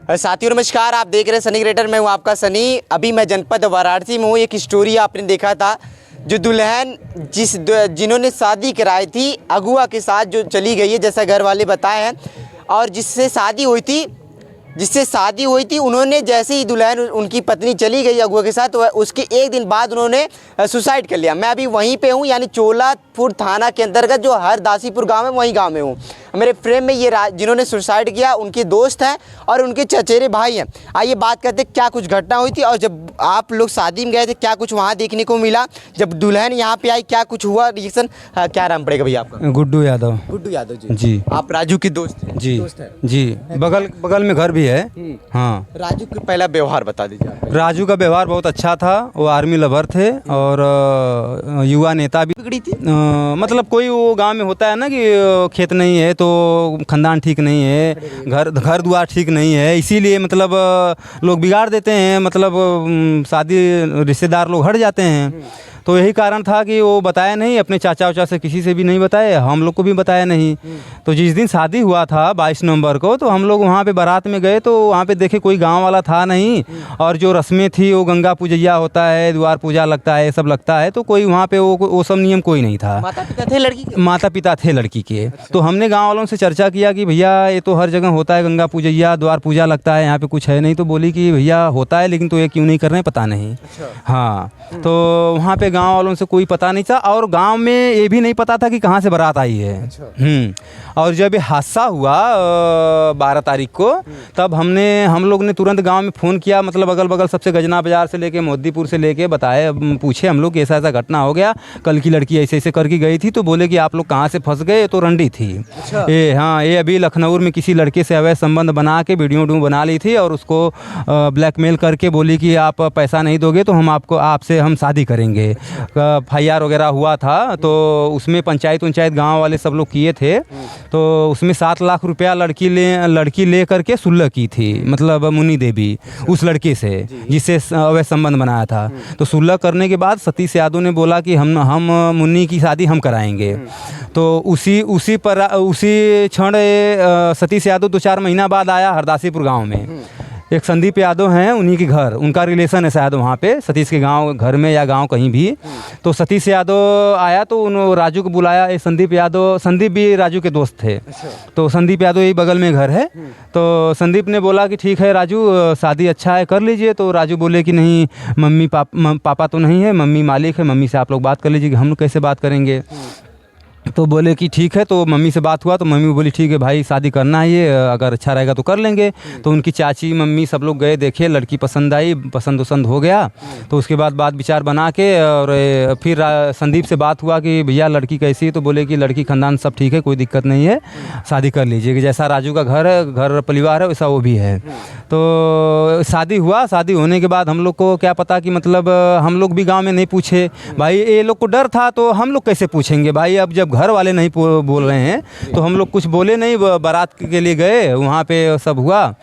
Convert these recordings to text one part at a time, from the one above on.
साथियों नमस्कार, आप देख रहे हैं सनी क्रिएटर। मैं हूं आपका सनी। अभी मैं जनपद वाराणसी में हूं। एक स्टोरी आपने देखा था, जो दुल्हन जिन्होंने शादी कराई थी अगुआ के साथ जो चली गई है, जैसा घर वाले बताए हैं, और जिससे शादी हुई थी उन्होंने जैसे ही दुल्हन उनकी पत्नी चली गई अगुआ के साथ, उसके एक दिन बाद उन्होंने सुसाइड कर लिया। मैं अभी वहीं पे हूँ, यानी चोलापुर थाना के अंतर्गत जो हरदासीपुर गांव है, वहीं गांव में हूँ। मेरे फ्रेम में ये जिन्होंने सुसाइड किया उनके दोस्त हैं और उनके चचेरे भाई हैं। आइए बात करते क्या कुछ घटना हुई थी, और जब आप लोग शादी में गए थे क्या कुछ वहाँ देखने को मिला, जब दुल्हन यहाँ पे आई क्या कुछ हुआ रिएक्शन। क्या नाम पड़ेगा भैया आपका? गुड्डू यादव। गुड्डू यादव जी। जी। आप राजू के दोस्त हैं? जी दोस्त हैं। जी, बगल में घर भी है। हाँ। राजू का पहला व्यवहार बता दीजिए आप। राजू का व्यवहार बहुत अच्छा था। वो आर्मी लवर थे और युवा नेता भी। बिगड़ी थी मतलब कोई वो गांव में होता है ना कि खेत नहीं है तो खानदान ठीक नहीं है, घर द्वार ठीक नहीं है, इसीलिए मतलब लोग बिगाड़ देते हैं, मतलब शादी रिश्तेदार लोग हट जाते हैं। तो यही कारण था कि वो बताया नहीं, अपने चाचा उचा से किसी से भी नहीं बताया, हम लोग को भी बताया नहीं। तो जिस दिन शादी हुआ था 22 नवंबर को, तो हम लोग वहाँ पे बारात में गए, तो वहाँ पे देखे कोई गांव वाला था नहीं। और जो रस्में थी वो गंगा पूजैया होता है, द्वार पूजा लगता है, ये सब लगता है, तो कोई वहाँ पे वो सब नियम कोई नहीं था। माता पिता थे लड़की के? माता पिता थे लड़की के। तो हमने गाँव वालों से चर्चा किया कि भैया ये तो हर जगह होता है, गंगा पूजैया द्वार पूजा लगता है, यहाँ पे कुछ है नहीं। तो बोली कि भैया होता है, लेकिन तो ये क्यों नहीं कर रहे हैं पता नहीं। हाँ। तो वहाँ पे गांव वालों से कोई पता नहीं था, और गांव में ये भी नहीं पता था कि कहाँ से बारात आई है। और जब ये हादसा हुआ 12 तारीख को, तब हम लोग ने तुरंत गांव में फ़ोन किया, मतलब अगल बगल सबसे, गजना बाज़ार से लेके मोदीपुर से लेके बताए, पूछे हम लोग कि ऐसा ऐसा घटना हो गया, कल की लड़की ऐसे ऐसे करके गई थी। तो बोले कि आप लोग कहाँ से फंस गए? तो रंडी थी। ये हाँ, ये अभी लखनऊ में किसी लड़के से अवैध संबंध बना के वीडियो बना ली थी, और उसको ब्लैकमेल करके बोली कि आप पैसा नहीं दोगे तो हम आपसे हम शादी करेंगे। FIR वगैरह हुआ था, तो उसमें पंचायत गांव वाले सब लोग किए थे। तो उसमें 7 लाख रुपया लड़की ले करके सुलह की थी, मतलब मुन्नी देवी उस लड़के से जिससे अवैध संबंध बनाया था। तो सुलह करने के बाद सतीश यादव ने बोला कि हम मुन्नी की शादी हम कराएंगे। तो उसी क्षण सतीश यादव 2-4 महीना बाद आया हरदासीपुर गाँव में। एक संदीप यादव हैं, उन्हीं के घर, उनका रिलेशन है शायद वहाँ पे, सतीश के गांव घर में या गांव कहीं भी। तो सतीश यादव आया तो उन्होंने राजू को बुलाया। संदीप भी राजू के दोस्त थे। तो संदीप यादव यही बगल में घर है। तो संदीप ने बोला कि ठीक है राजू, शादी अच्छा है, कर लीजिए। तो राजू बोले कि नहीं, मम्मी पापा तो नहीं है, मम्मी मालिक है, मम्मी से आप लोग बात कर लीजिए कि हम लोग कैसे बात करेंगे। तो बोले कि ठीक है। तो मम्मी से बात हुआ तो मम्मी बोली ठीक है भाई, शादी करना है, ये अगर अच्छा रहेगा तो कर लेंगे। तो उनकी चाची मम्मी सब लोग गए, देखे, लड़की पसंद आई, पसंद हो गया। तो उसके बाद बात विचार बना के, और फिर संदीप से बात हुआ कि भैया लड़की कैसी है? तो बोले कि लड़की खानदान सब ठीक है, कोई दिक्कत नहीं है, शादी कर लीजिए, कि जैसा राजू का घर परिवार है वैसा वो भी है। तो शादी हुआ। शादी होने के बाद हम लोग को क्या पता कि मतलब हम लोग भी गाँव में नहीं पूछे भाई, ये लोग को डर था, तो हम लोग कैसे पूछेंगे भाई? अब जब घर वाले नहीं बोल रहे हैं तो हम लोग कुछ बोले नहीं। बारात के लिए गए, वहाँ पे सब हुआ।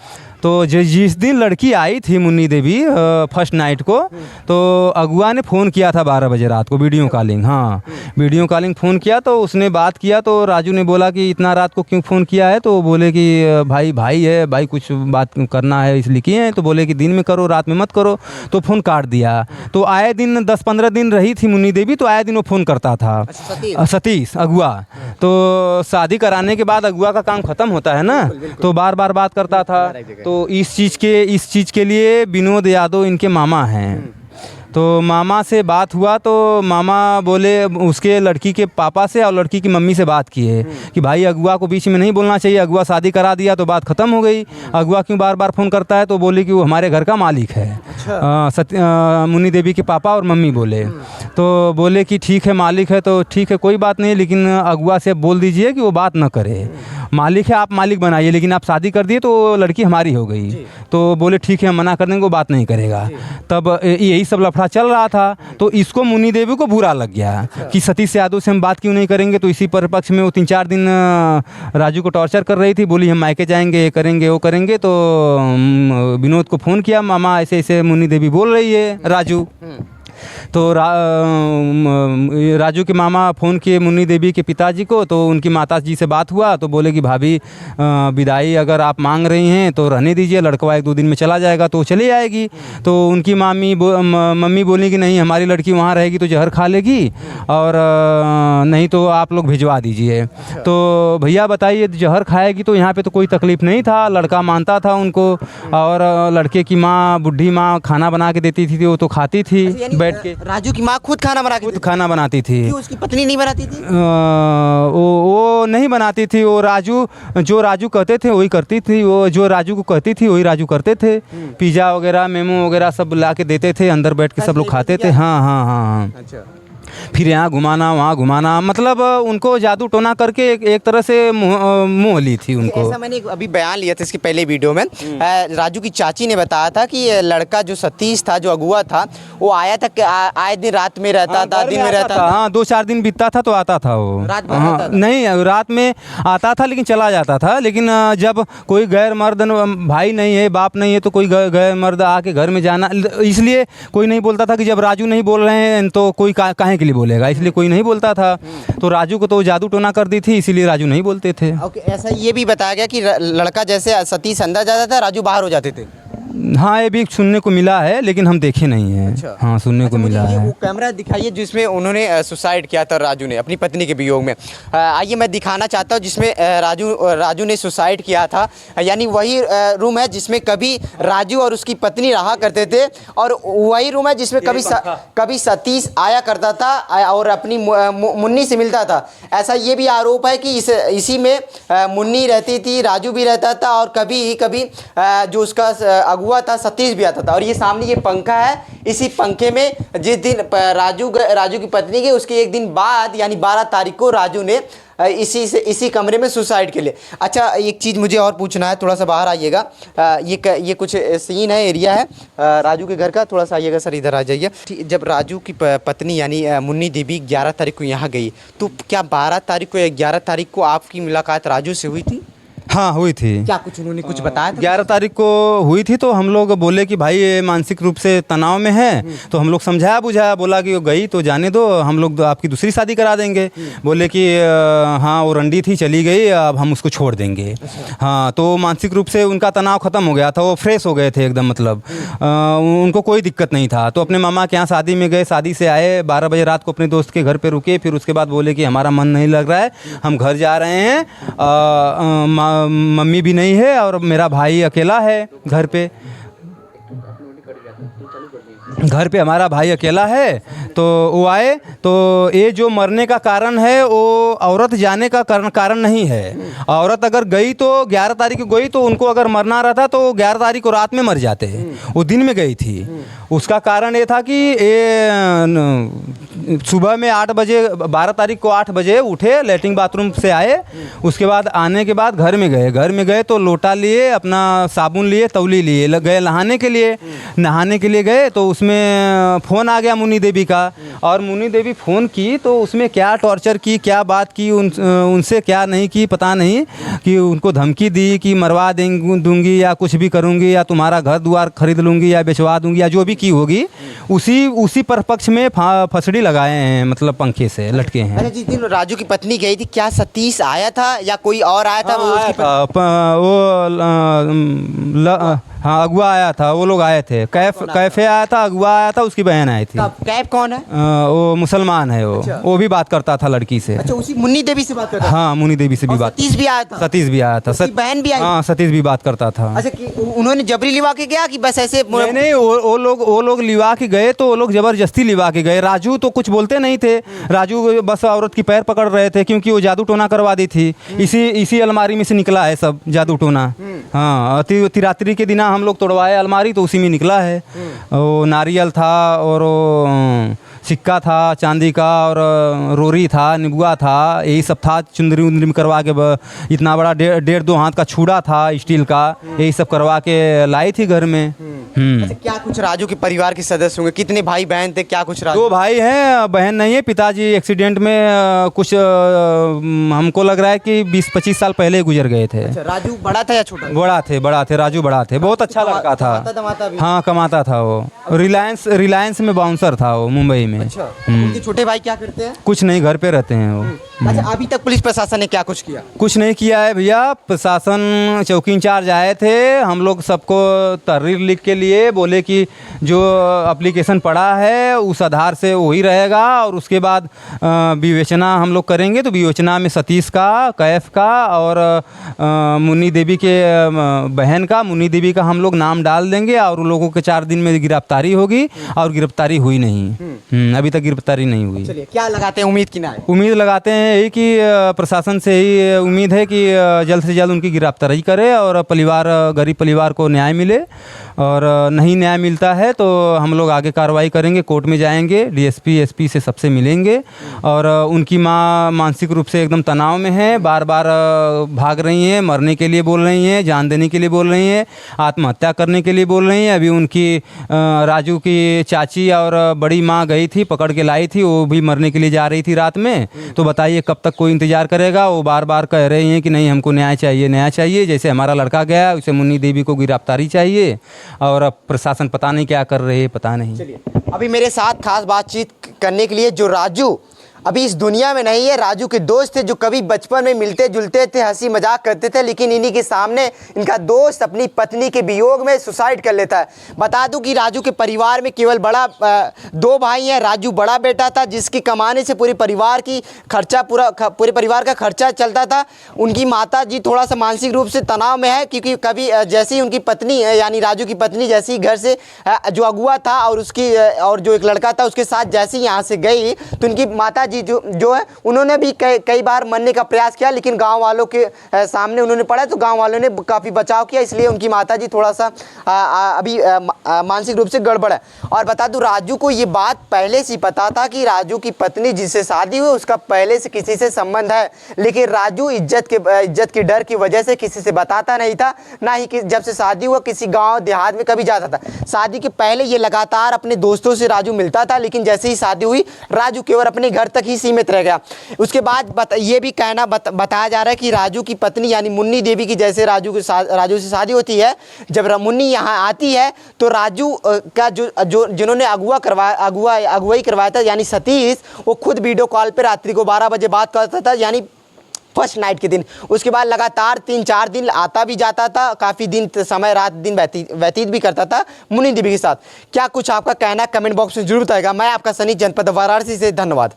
तो जिस दिन लड़की आई थी मुन्नी देवी फर्स्ट नाइट को, तो अगुआ ने फ़ोन किया था 12 बजे रात को, वीडियो कॉलिंग। हाँ, वीडियो कॉलिंग फ़ोन किया, तो उसने बात किया। तो राजू ने बोला कि इतना रात को क्यों फ़ोन किया है? तो बोले कि भाई है, भाई कुछ बात करना है इसलिए किए हैं। तो बोले कि दिन में करो, रात में मत करो। तो फ़ोन काट दिया। तो आए दिन 10-15 दिन रही थी मुन्नी देवी, तो आए दिन वो फ़ोन करता था सतीश अगुआ। तो शादी कराने के बाद अगुआ का काम ख़त्म होता है ना, तो बार बार बात करता था। तो इस चीज़ के लिए विनोद यादव इनके मामा हैं। तो मामा से बात हुआ, तो मामा बोले उसके लड़की के पापा से और लड़की की मम्मी से बात किए कि भाई अगुआ को बीच में नहीं बोलना चाहिए, अगुआ शादी करा दिया तो बात ख़त्म हो गई, अगुआ क्यों बार बार फ़ोन करता है? तो बोले कि वो हमारे घर का मालिक है। मुन्नी देवी के पापा और मम्मी बोले। तो बोले कि ठीक है, मालिक है तो ठीक है, कोई बात नहीं, लेकिन अगुआ से बोल दीजिए कि वो बात ना करे। मालिक है, आप मालिक बनाइए, लेकिन आप शादी कर दिए तो लड़की हमारी हो गई। तो बोले ठीक है, हम मना कर देंगे, वो बात नहीं करेगा। तब यही सब लफड़ा चल रहा था। तो इसको मुन्नी देवी को बुरा लग गया कि सतीश यादव से हम बात क्यों नहीं करेंगे। तो इसी परिपक्ष में वो 3-4 दिन राजू को टॉर्चर कर रही थी, बोली हम मायके जाएंगे, ये करेंगे, वो करेंगे। तो विनोद को फ़ोन किया, मामा ऐसे ऐसे मुन्नी देवी बोल रही है राजू। तो राजू के मामा फ़ोन किए मुन्नी देवी के पिताजी को, तो उनकी माता जी से बात हुआ तो बोले कि भाभी विदाई अगर आप मांग रही हैं तो रहने दीजिए, लड़का 1-2 दिन में चला जाएगा तो चली आएगी। तो उनकी मम्मी बोली कि नहीं, हमारी लड़की वहाँ रहेगी तो जहर खा लेगी, और नहीं तो आप लोग भिजवा दीजिए। तो भैया बताइए, जहर खाएगी तो यहाँ पे तो कोई तकलीफ़ नहीं था, लड़का मानता था उनको, और लड़के की माँ, बूढ़ी माँ खाना बना के देती थी, वो तो खाती थी बैठ के। राजू की माँ खुद खाना बना के खुद खाना बनाती थी। क्यों उसकी पत्नी नहीं बनाती थी? वो नहीं बनाती थी, वो जो राजू कहते थे वही करती थी, वो जो राजू को कहती थी वही राजू करते थे। पिज़्ज़ा वगैरह, मेमो वगैरह सब ला के देते थे, अंदर बैठ के सब लोग खाते थे। हाँ हाँ हाँ हाँ। अच्छा। फिर यहाँ घुमाना वहाँ घुमाना, मतलब उनको जादू टोना करके एक तरह से मोह ली थी उनको। ऐसा मैंने अभी बयान लिया था इसके पहले वीडियो में। राजू की चाची ने बताया था कि लड़का जो सतीश था, जो अगुआ था, वो आया था, आए दिन रात में रहता था, दिन में रहता था। हाँ, 2-4 दिन बीतता था तो आता था वो। रात भर हाँ, रहता था? नहीं, रात में आता था लेकिन चला जाता था। लेकिन जब कोई गैर मर्द, भाई नहीं है, बाप नहीं है, तो कोई गैर मर्द आके घर में जाना, इसलिए कोई नहीं बोलता था कि जब राजू नहीं बोल रहे हैं तो कोई काहे के लिए बोलेगा, इसलिए कोई नहीं बोलता था। तो राजू को तो जादू टोना कर दी थी, इसीलिए राजू नहीं बोलते थे। ओके, ऐसा ये भी बताया गया कि लड़का जैसे सतीश अंदर जाता था, राजू बाहर हो जाते थे। हाँ, ये भी सुनने को मिला है लेकिन हम देखे नहीं हैं। अच्छा। हाँ, सुनने को मिला है। वो कैमरा दिखाइए जिसमें उन्होंने सुसाइड किया था राजू ने अपनी पत्नी के वियोग में। आइए मैं दिखाना चाहता हूँ जिसमें राजू ने सुसाइड किया था। यानी वही रूम है जिसमें कभी राजू और उसकी पत्नी रहा करते थे, और वही रूम है जिसमें कभी सतीश आया करता था और अपनी मुन्नी से मिलता था। ऐसा ये भी आरोप है कि इसी में मुन्नी रहती थी, राजू भी रहता था, और कभी जो उसका अगुआ था सतीश भी आता था। और ये सामने ये पंखा है, इसी पंखे में जिस दिन राजू की पत्नी के उसके एक दिन बाद यानी 12 तारीख को राजू ने इसी कमरे में सुसाइड के लिए। अच्छा, एक चीज़ मुझे और पूछना है, थोड़ा सा बाहर आइएगा। ये कुछ सीन है, एरिया है राजू के घर का, थोड़ा सा आइएगा सर, इधर आ जाइए। जब राजू की पत्नी यानी मुन्नी देवी 11 तारीख को यहाँ गई, तो क्या 12 तारीख को या 11 तारीख को आपकी मुलाकात राजू से हुई थी? हाँ, हुई थी। क्या कुछ उन्होंने कुछ बताया था? 11 तारीख को हुई थी, तो हम लोग बोले कि भाई ये मानसिक रूप से तनाव में है, तो हम लोग समझाया बुझाया, बोला कि वो गई तो जाने दो, हम लोग आपकी दूसरी शादी करा देंगे। बोले कि हाँ, वो रंडी थी, चली गई, अब हम उसको छोड़ देंगे। हाँ, तो मानसिक रूप से उनका तनाव ख़त्म हो गया था, वो फ्रेश हो गए थे एकदम, मतलब उनको कोई दिक्कत नहीं था। तो अपने मामा के यहाँ शादी में गए, शादी से आए, 12 बजे रात को अपने दोस्त के घर पर रुके, फिर उसके बाद बोले कि हमारा मन नहीं लग रहा है, हम घर जा रहे हैं, मम्मी भी नहीं है और मेरा भाई अकेला है घर पे हमारा भाई अकेला है। तो वो आए, तो ये जो मरने का कारण है वो औरत जाने का कारण नहीं है। औरत अगर गई तो 11 तारीख को गई, तो उनको अगर मरना रहता तो 11 तारीख को रात में मर जाते, वो दिन में गई थी। उसका कारण ये था कि ये सुबह में 8 बजे, 12 तारीख को 8 बजे उठे, लैट्रिन बाथरूम से आए, उसके बाद आने के बाद घर में गए तो लोटा लिए, अपना साबुन लिए, तौली लिए, गए नहाने के लिए गए, तो उसमें फ़ोन आ गया मुन्नी देवी का। और मुन्नी देवी फ़ोन की तो उसमें क्या टॉर्चर की, क्या बात की, उनसे क्या नहीं की पता नहीं, कि उनको धमकी दी कि मरवा दूंगी या कुछ भी करूंगी, या तुम्हारा घर द्वार खरीद लूँगी या बेचवा दूंगी, या जो भी की होगी, उसी परपक्ष में फसड़ी लगाए हैं, मतलब पंखे से लटके हैं। अरे जिस दिन राजू की पत्नी गई थी, क्या सतीश आया था या कोई और आया था? हाँ, अगुआ आया था, वो लोग आए थे, कैफे आया था, अगुआ आया था, उसकी बहन आई थी। कैफ कौन है? वो मुसलमान है, वो भी बात करता था लड़की से। अच्छा, उसी मुन्नी देवी से बात करता था? हाँ, मुन्नी देवी से भी बात। सतीश भी आया था? सतीश भी आया था, बहन भी आई? हाँ, सतीश भी बात करता था। अच्छा, उन्होंने जबरी लिवा के गया कि बस ऐसे? नहीं, वो लोग लिवा के गए, तो वो लोग जबरदस्ती लिवा के गए। राजू तो कुछ बोलते नहीं थे, राजू बस औरत की पैर पकड़ रहे थे, क्योंकि वो जादू टोना करवा दी थी। इसी अलमारी में से निकला है सब जादू टोना। हाँ, तिरात्री के दिन हम लोग तोड़वाए अलमारी, तो उसी में निकला है। वो नारियल था और सिक्का था चांदी का, और रोरी था, निबुआ था, यही सब था। चुंदरी उंदरी में करवा के इतना बड़ा 1.5-2 हाथ का छुड़ा था स्टील का, यही सब करवा के लाई थी घर में। अच्छा, क्या कुछ राजू के परिवार के सदस्य होंगे, कितने भाई बहन थे, क्या कुछ राजू? 2 भाई हैं, बहन नहीं है। पिताजी एक्सीडेंट में कुछ हमको लग रहा है कि 20-25 साल पहले ही गुजर गए थे। अच्छा, राजू बड़ा था या छोटा? बड़ा थे, राजू बड़ा थे, बहुत अच्छा लड़का था। कमाता भी? हाँ, कमाता था वो। रिलायंस में बाउंसर था वो, मुंबई में। अच्छा, उनके छोटे भाई क्या करते हैं? कुछ नहीं, घर पे रहते हैं वो। अच्छा, अभी तक पुलिस प्रशासन ने क्या कुछ किया? कुछ नहीं किया है भैया। प्रशासन चौकी इंचार्ज आए थे, हम लोग सबको तहरीर लिख के लिए बोले कि जो एप्लीकेशन पड़ा है उस आधार से वही रहेगा, और उसके बाद विवेचना हम लोग करेंगे। तो विवेचना में सतीश का, कैफ का और मुन्नी देवी के बहन का, मुन्नी देवी का हम लोग नाम डाल देंगे, और उन लोगों के 4 दिन में गिरफ्तारी होगी, और गिरफ्तारी हुई नहीं। अभी तक गिरफ्तारी नहीं हुई। चलिए, क्या लगाते हैं, उम्मीद की ना है? उम्मीद लगाते हैं यही कि प्रशासन से ही उम्मीद है कि जल्द से जल्द उनकी गिरफ्तारी करे, और गरीब परिवार को न्याय मिले। और नहीं न्याय मिलता है तो हम लोग आगे कार्रवाई करेंगे, कोर्ट में जाएंगे, डीएसपी एसपी से सबसे मिलेंगे। और उनकी माँ मानसिक रूप से एकदम तनाव में है, बार बार भाग रही हैं, मरने के लिए बोल रही हैं, जान देने के लिए बोल रही हैं, आत्महत्या करने के लिए बोल रही हैं। अभी उनकी राजू की चाची और बड़ी माँ गई थी, पकड़ के लाई थी, वो भी मरने के लिए जा रही थी रात में। तो बताइए कब तक कोई इंतज़ार करेगा? वो बार बार कह रही हैं कि नहीं, हमको न्याय चाहिए, न्याय चाहिए। जैसे हमारा लड़का गया, उसे मुन्नी देवी को गिरफ्तारी चाहिए, और अब प्रशासन पता नहीं क्या कर रहे हैं, पता नहीं। चलिए, अभी मेरे साथ खास बातचीत करने के लिए जो राजू अभी इस दुनिया में नहीं है, राजू के दोस्त थे जो कभी बचपन में मिलते जुलते थे, हंसी मजाक करते थे, लेकिन इन्हीं के सामने इनका दोस्त अपनी पत्नी के वियोग में सुसाइड कर लेता है। बता दूं कि राजू के परिवार में केवल 2 भाई हैं। राजू बड़ा बेटा था जिसकी कमाने से पूरे परिवार परिवार का खर्चा चलता था। उनकी माता जी थोड़ा सा मानसिक रूप से तनाव में है, क्योंकि कभी जैसे ही उनकी पत्नी यानी राजू की पत्नी जैसे ही घर से जो अगुआ था और जो एक लड़का था उसके साथ जैसे ही यहाँ से गई, तो उनकी माता जी जो है उन्होंने भी कई बार मरने का प्रयास किया, लेकिन गांव वालों के सामने उन्होंने पड़ा, तो गांव वालों ने काफ़ी बचाव किया। इसलिए उनकी माताजी थोड़ा सा अभी मानसिक रूप से गड़बड़ है। और बता दूं, राजू को ये बात पहले से पता था कि राजू की पत्नी जिससे शादी हुई उसका पहले से किसी से संबंध है, लेकिन राजू इज्जत के डर की वजह से किसी से बताता नहीं था, ना ही कि जब से शादी हुआ किसी गाँव देहात में कभी जाता था। शादी के पहले ये लगातार अपने दोस्तों से राजू मिलता था, लेकिन जैसे ही शादी हुई राजू केवल अपने घर तक ही सीमित रह गया। उसके बाद ये भी कहना बताया जा रहा है कि राजू की पत्नी यानी मुन्नी देवी की जैसे राजू से शादी होती है, जब मुन्नी यहाँ आती है तो राजू का जो जिन्होंने अगुवाई करवाया था यानी सतीश, वो खुद वीडियो कॉल पे रात्रि को 12 बजे बात करता था, यानी फर्स्ट नाइट के दिन। उसके बाद लगातार 3-4 दिन आता भी जाता था, काफ़ी दिन समय रात दिन व्यतीत भी करता था मुन्नी देवी के साथ। क्या कुछ आपका कहना कमेंट बॉक्स में जरूर बताएगा। मैं आपका सनी, जनपद वाराणसी से, धन्यवाद।